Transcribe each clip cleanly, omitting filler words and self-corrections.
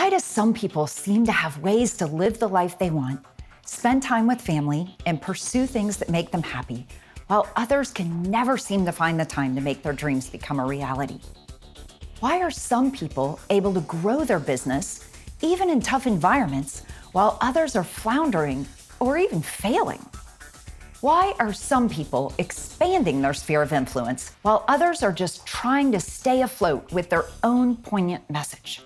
Why do some people seem to have ways to live the life they want, spend time with family, and pursue things that make them happy, while others can never seem to find the time to make their dreams become a reality? Why are some people able to grow their business, even in tough environments, while others are floundering or even failing? Why are some people expanding their sphere of influence, while others are just trying to stay afloat with their own poignant message?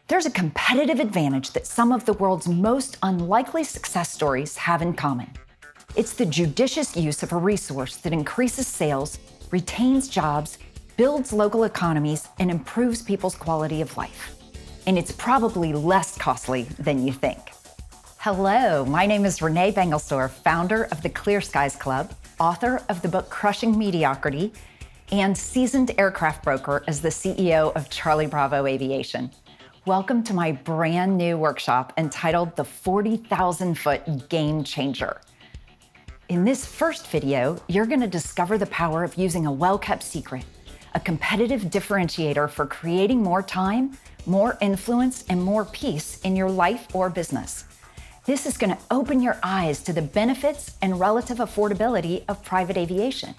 There's a competitive advantage that some of the world's most unlikely success stories have in common. It's the judicious use of a resource that increases sales, retains jobs, builds local economies, and improves people's quality of life. And it's probably less costly than you think. Hello, my name is René Banglesdorf, founder of the Clear Skies Club, author of the book Crushing Mediocrity, and seasoned aircraft broker as the CEO of Charlie Bravo Aviation. Welcome to my brand new workshop entitled The 40,000-Foot Game Changer. In this first video, you're going to discover the power of using a well-kept secret, a competitive differentiator for creating more time, more influence, and more peace in your life or business. This is going to open your eyes to the benefits and relative affordability of private aviation.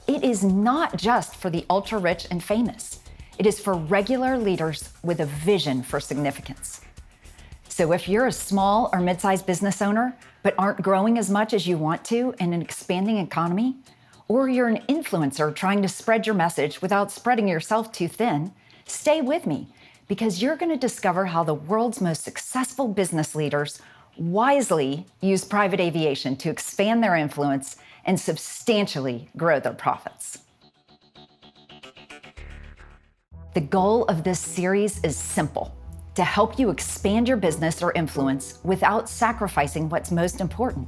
It is not just for the ultra-rich and famous. It is for regular leaders with a vision for significance. So if you're a small or mid-sized business owner, but aren't growing as much as you want to in an expanding economy, or you're an influencer trying to spread your message without spreading yourself too thin, stay with me, because you're going to discover how the world's most successful business leaders wisely use private aviation to expand their influence and substantially grow their profits. The goal of this series is simple: to help you expand your business or influence without sacrificing what's most important.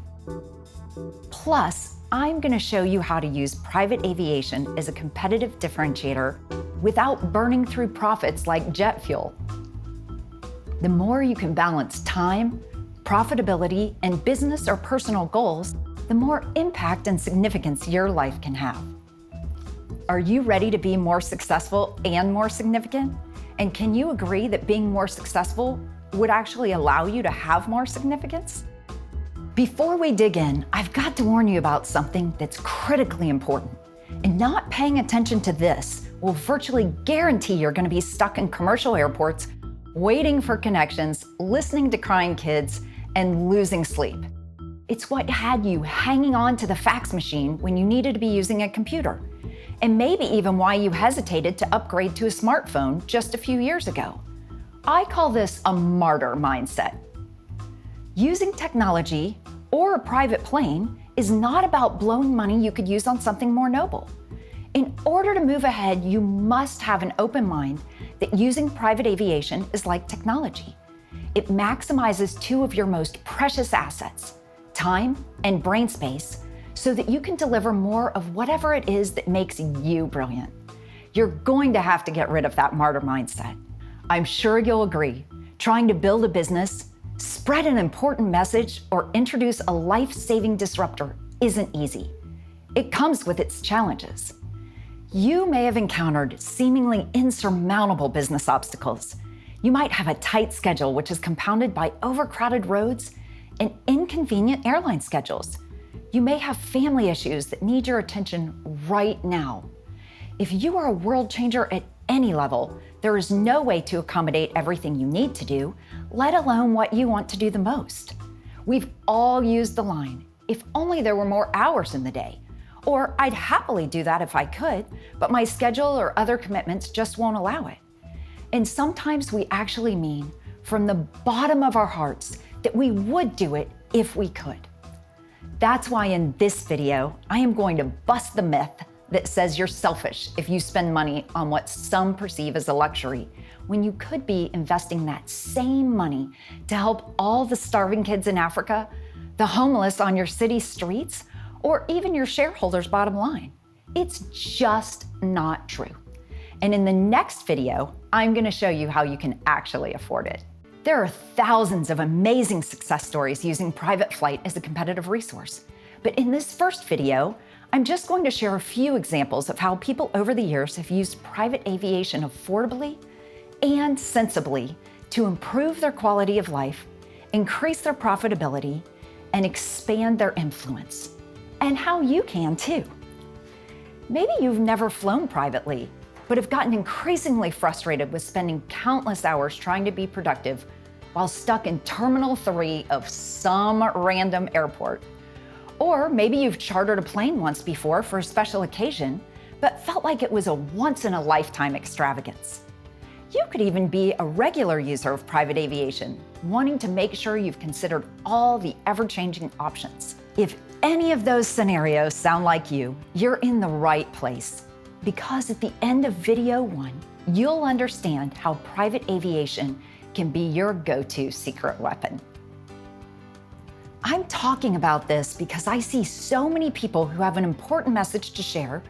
Plus, I'm going to show you how to use private aviation as a competitive differentiator without burning through profits like jet fuel. The more you can balance time, profitability, and business or personal goals, the more impact and significance your life can have. Are you ready to be more successful and more significant? And can you agree that being more successful would actually allow you to have more significance? Before we dig in, I've got to warn you about something that's critically important. And not paying attention to this will virtually guarantee you're going to be stuck in commercial airports, waiting for connections, listening to crying kids, and losing sleep. It's what had you hanging on to the fax machine when you needed to be using a computer, and maybe even why you hesitated to upgrade to a smartphone just a few years ago. I call this a martyr mindset. Using technology or a private plane is not about blowing money you could use on something more noble. In order to move ahead, you must have an open mind that using private aviation is like technology. It maximizes two of your most precious assets, time and brain space, so that you can deliver more of whatever it is that makes you brilliant. You're going to have to get rid of that martyr mindset. I'm sure you'll agree, trying to build a business, spread an important message, or introduce a life-saving disruptor isn't easy. It comes with its challenges. You may have encountered seemingly insurmountable business obstacles. You might have a tight schedule, which is compounded by overcrowded roads and inconvenient airline schedules. You may have family issues that need your attention right now. If you are a world changer at any level, there is no way to accommodate everything you need to do, let alone what you want to do the most. We've all used the line, "If only there were more hours in the day," or "I'd happily do that if I could, but my schedule or other commitments just won't allow it." And sometimes we actually mean, from the bottom of our hearts, that we would do it if we could. That's why in this video, I am going to bust the myth that says you're selfish if you spend money on what some perceive as a luxury, when you could be investing that same money to help all the starving kids in Africa, the homeless on your city streets, or even your shareholders' bottom line. It's just not true. And in the next video, I'm going to show you how you can actually afford it. There are thousands of amazing success stories using private flight as a competitive resource. But in this first video, I'm just going to share a few examples of how people over the years have used private aviation affordably and sensibly to improve their quality of life, increase their profitability, and expand their influence. And how you can too. Maybe you've never flown privately, but have gotten increasingly frustrated with spending countless hours trying to be productive while stuck in Terminal 3 of some random airport. Or maybe you've chartered a plane once before for a special occasion, but felt like it was a once-in-a-lifetime extravagance. You could even be a regular user of private aviation, wanting to make sure you've considered all the ever-changing options. If any of those scenarios sound like you, you're in the right place. Because at the end of video 1, you'll understand how private aviation can be your go-to secret weapon. I'm talking about this because I see so many people who have an important message to share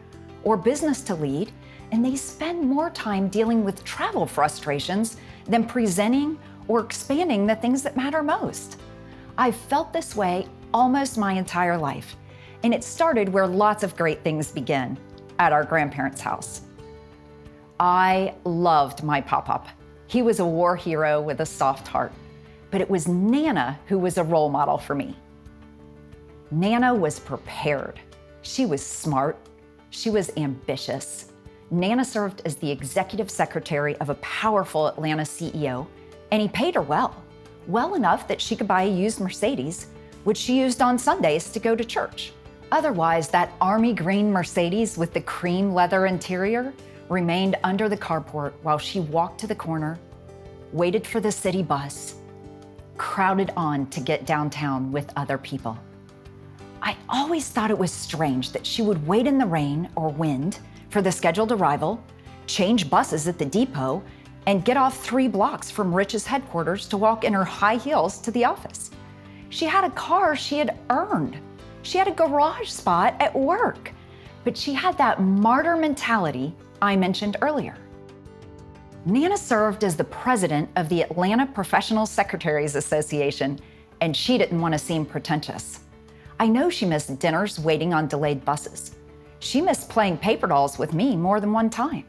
or business to lead, and they spend more time dealing with travel frustrations than presenting or expanding the things that matter most. I've felt this way almost my entire life, and it started where lots of great things begin, at our grandparents' house. I loved my pop-up. He was a war hero with a soft heart, but it was Nana who was a role model for me. Nana was prepared. She was smart. She was ambitious. Nana served as the executive secretary of a powerful Atlanta CEO, and he paid her well enough that she could buy a used Mercedes, which she used on Sundays to go to church. Otherwise, that army green Mercedes with the cream leather interior remained under the carport while she walked to the corner, waited for the city bus, crowded on to get downtown with other people. I always thought it was strange that she would wait in the rain or wind for the scheduled arrival, change buses at the depot, and get off 3 blocks from Rich's headquarters to walk in her high heels to the office. She had a car she had earned. She had a garage spot at work, but she had that martyr mentality I mentioned earlier. Nana served as the president of the Atlanta Professional Secretaries Association, and she didn't want to seem pretentious. I know she missed dinners waiting on delayed buses. She missed playing paper dolls with me more than one time.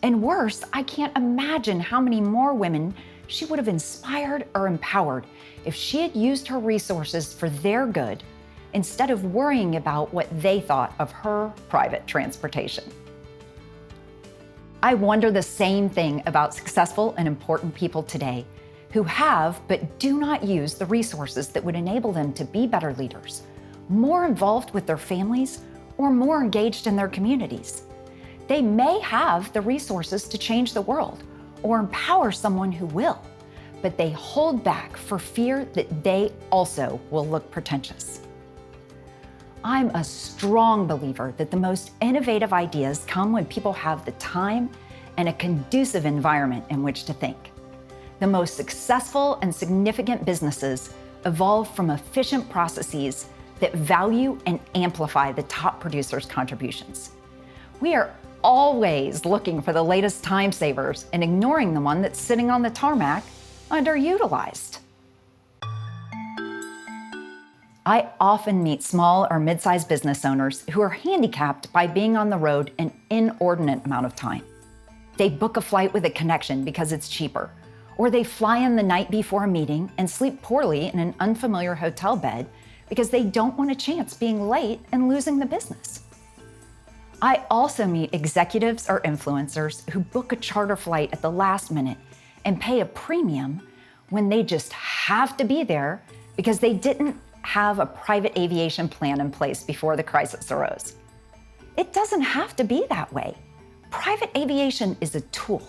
And worse, I can't imagine how many more women she would have inspired or empowered if she had used her resources for their good instead of worrying about what they thought of her private transportation. I wonder the same thing about successful and important people today who have but do not use the resources that would enable them to be better leaders, more involved with their families, or more engaged in their communities. They may have the resources to change the world or empower someone who will, but they hold back for fear that they also will look pretentious. I'm a strong believer that the most innovative ideas come when people have the time and a conducive environment in which to think. The most successful and significant businesses evolve from efficient processes that value and amplify the top producers' contributions. We are always looking for the latest time savers and ignoring the one that's sitting on the tarmac, underutilized. I often meet small or mid-sized business owners who are handicapped by being on the road an inordinate amount of time. They book a flight with a connection because it's cheaper, or they fly in the night before a meeting and sleep poorly in an unfamiliar hotel bed because they don't want a chance being late and losing the business. I also meet executives or influencers who book a charter flight at the last minute and pay a premium when they just have to be there because they didn't have a private aviation plan in place before the crisis arose. It doesn't have to be that way. Private aviation is a tool,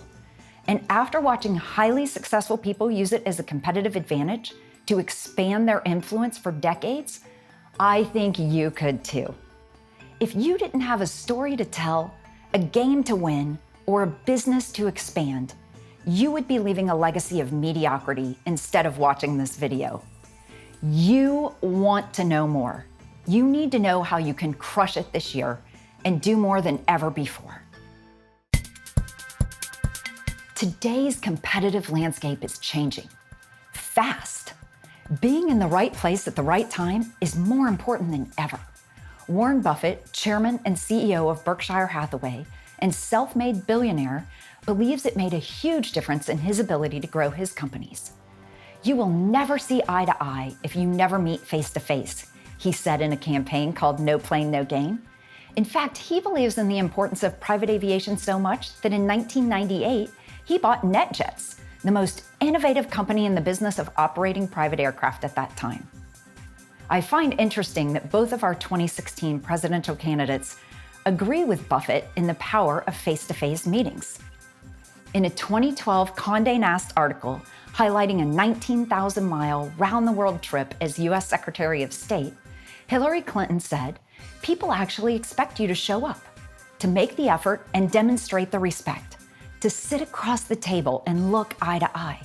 and after watching highly successful people use it as a competitive advantage to expand their influence for decades, I think you could too. If you didn't have a story to tell, a game to win, or a business to expand, you would be leaving a legacy of mediocrity instead of watching this video. You want to know more. You need to know how you can crush it this year and do more than ever before. Today's competitive landscape is changing fast. Being in the right place at the right time is more important than ever. Warren Buffett, chairman and CEO of Berkshire Hathaway and self-made billionaire, believes it made a huge difference in his ability to grow his companies. "You will never see eye to eye if you never meet face to face," he said in a campaign called No Plane, No Gain. In fact, he believes in the importance of private aviation so much that in 1998, he bought NetJets, the most innovative company in the business of operating private aircraft at that time. I find interesting that both of our 2016 presidential candidates agree with Buffett in the power of face-to-face meetings. In a 2012 Condé Nast article highlighting a 19,000-mile round-the-world trip as U.S. Secretary of State, Hillary Clinton said, "People actually expect you to show up, to make the effort and demonstrate the respect, to sit across the table and look eye to eye.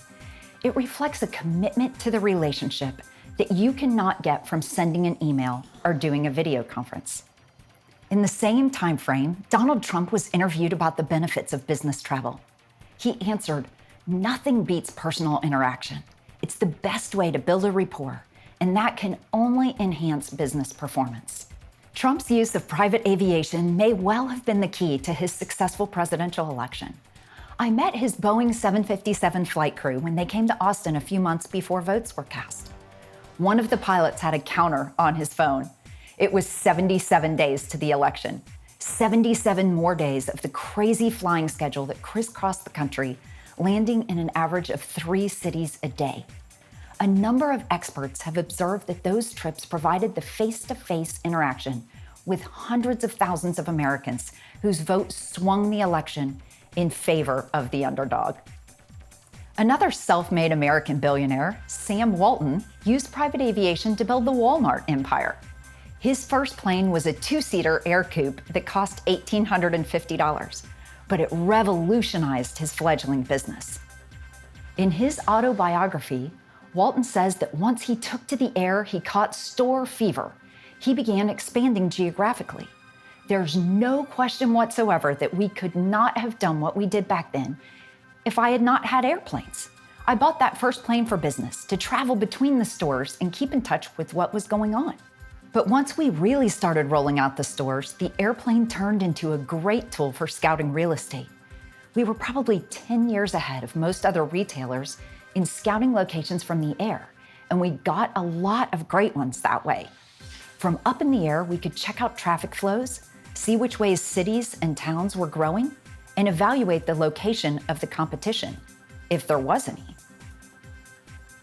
It reflects a commitment to the relationship that you cannot get from sending an email or doing a video conference." In the same time frame, Donald Trump was interviewed about the benefits of business travel. He answered, "Nothing beats personal interaction. It's the best way to build a rapport, and that can only enhance business performance." Trump's use of private aviation may well have been the key to his successful presidential election. I met his Boeing 757 flight crew when they came to Austin a few months before votes were cast. One of the pilots had a counter on his phone. It was 77 days to the election, 77 more days of the crazy flying schedule that crisscrossed the country, landing in an average of 3 cities a day. A number of experts have observed that those trips provided the face-to-face interaction with hundreds of thousands of Americans whose votes swung the election in favor of the underdog. Another self-made American billionaire, Sam Walton, used private aviation to build the Walmart empire. His first plane was a 2-seater air coupe that cost $1,850, but it revolutionized his fledgling business. In his autobiography, Walton says that once he took to the air, he caught store fever. He began expanding geographically. There's no question whatsoever that we could not have done what we did back then if I had not had airplanes. I bought that first plane for business, to travel between the stores and keep in touch with what was going on. But once we really started rolling out the stores, the airplane turned into a great tool for scouting real estate. We were probably 10 years ahead of most other retailers in scouting locations from the air, and we got a lot of great ones that way. From up in the air, we could check out traffic flows, see which ways cities and towns were growing, and evaluate the location of the competition, if there was any.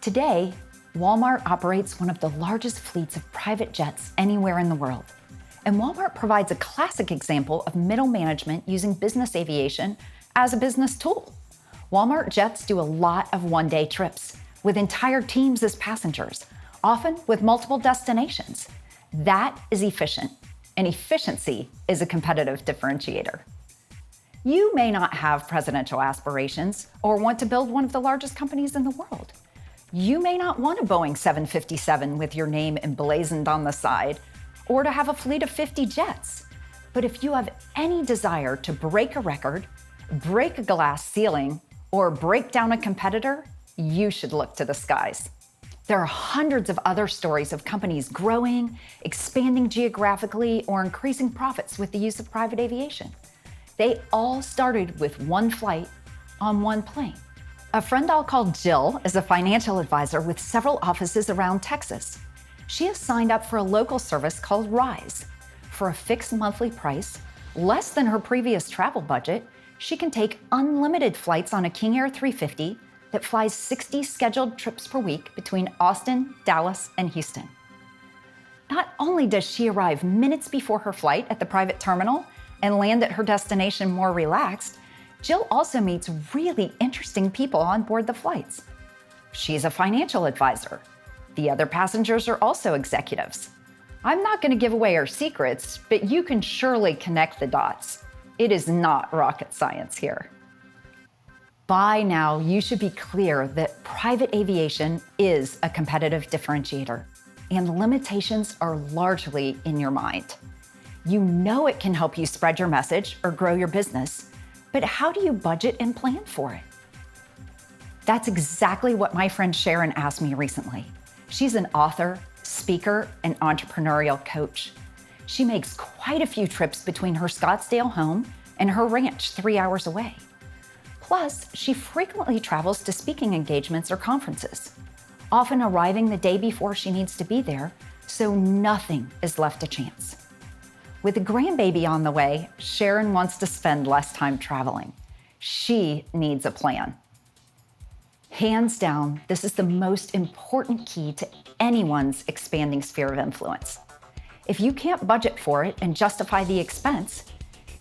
Today, Walmart operates one of the largest fleets of private jets anywhere in the world. And Walmart provides a classic example of middle management using business aviation as a business tool. Walmart jets do a lot of one-day trips with entire teams as passengers, often with multiple destinations. That is efficient, and efficiency is a competitive differentiator. You may not have presidential aspirations or want to build one of the largest companies in the world. You may not want a Boeing 757 with your name emblazoned on the side, or to have a fleet of 50 jets. But if you have any desire to break a record, break a glass ceiling, or break down a competitor, you should look to the skies. There are hundreds of other stories of companies growing, expanding geographically, or increasing profits with the use of private aviation. They all started with one flight on one plane. A friend I'll call Jill is a financial advisor with several offices around Texas. She has signed up for a local service called Rise. For a fixed monthly price, less than her previous travel budget, she can take unlimited flights on a King Air 350 that flies 60 scheduled trips per week between Austin, Dallas, and Houston. Not only does she arrive minutes before her flight at the private terminal and land at her destination more relaxed, Jill also meets really interesting people on board the flights. She's a financial advisor. The other passengers are also executives. I'm not going to give away her secrets, but you can surely connect the dots. It is not rocket science here. By now, you should be clear that private aviation is a competitive differentiator, and the limitations are largely in your mind. You know it can help you spread your message or grow your business, but how do you budget and plan for it? That's exactly what my friend Sharon asked me recently. She's an author, speaker, and entrepreneurial coach. She makes quite a few trips between her Scottsdale home and her ranch 3 hours away. Plus, she frequently travels to speaking engagements or conferences, often arriving the day before she needs to be there, so nothing is left to chance. With a grandbaby on the way, Sharon wants to spend less time traveling. She needs a plan. Hands down, this is the most important key to anyone's expanding sphere of influence. If you can't budget for it and justify the expense,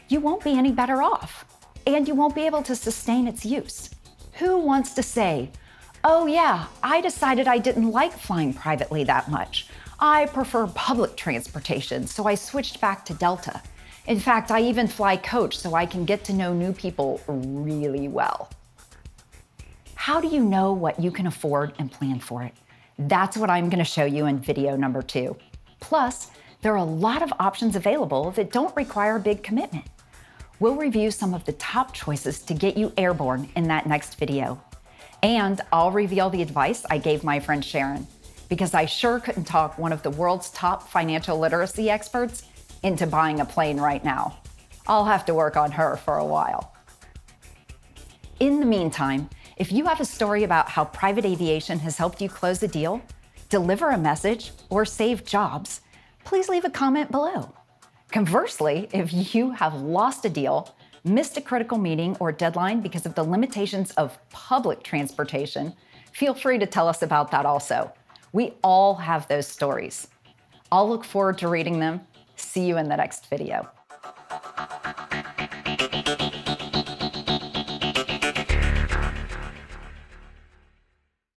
you won't be any better off, and you won't be able to sustain its use. Who wants to say, "Oh yeah, I decided I didn't like flying privately that much. I prefer public transportation, so I switched back to Delta. In fact, I even fly coach so I can get to know new people really well." How do you know what you can afford and plan for it? That's what I'm going to show you in video number 2. Plus, there are a lot of options available that don't require a big commitment. We'll review some of the top choices to get you airborne in that next video. And I'll reveal the advice I gave my friend Sharon, because I sure couldn't talk one of the world's top financial literacy experts into buying a plane right now. I'll have to work on her for a while. In the meantime, if you have a story about how private aviation has helped you close a deal, deliver a message, or save jobs, please leave a comment below. Conversely, if you have lost a deal, missed a critical meeting or deadline because of the limitations of public transportation, feel free to tell us about that also. We all have those stories. I'll look forward to reading them. See you in the next video.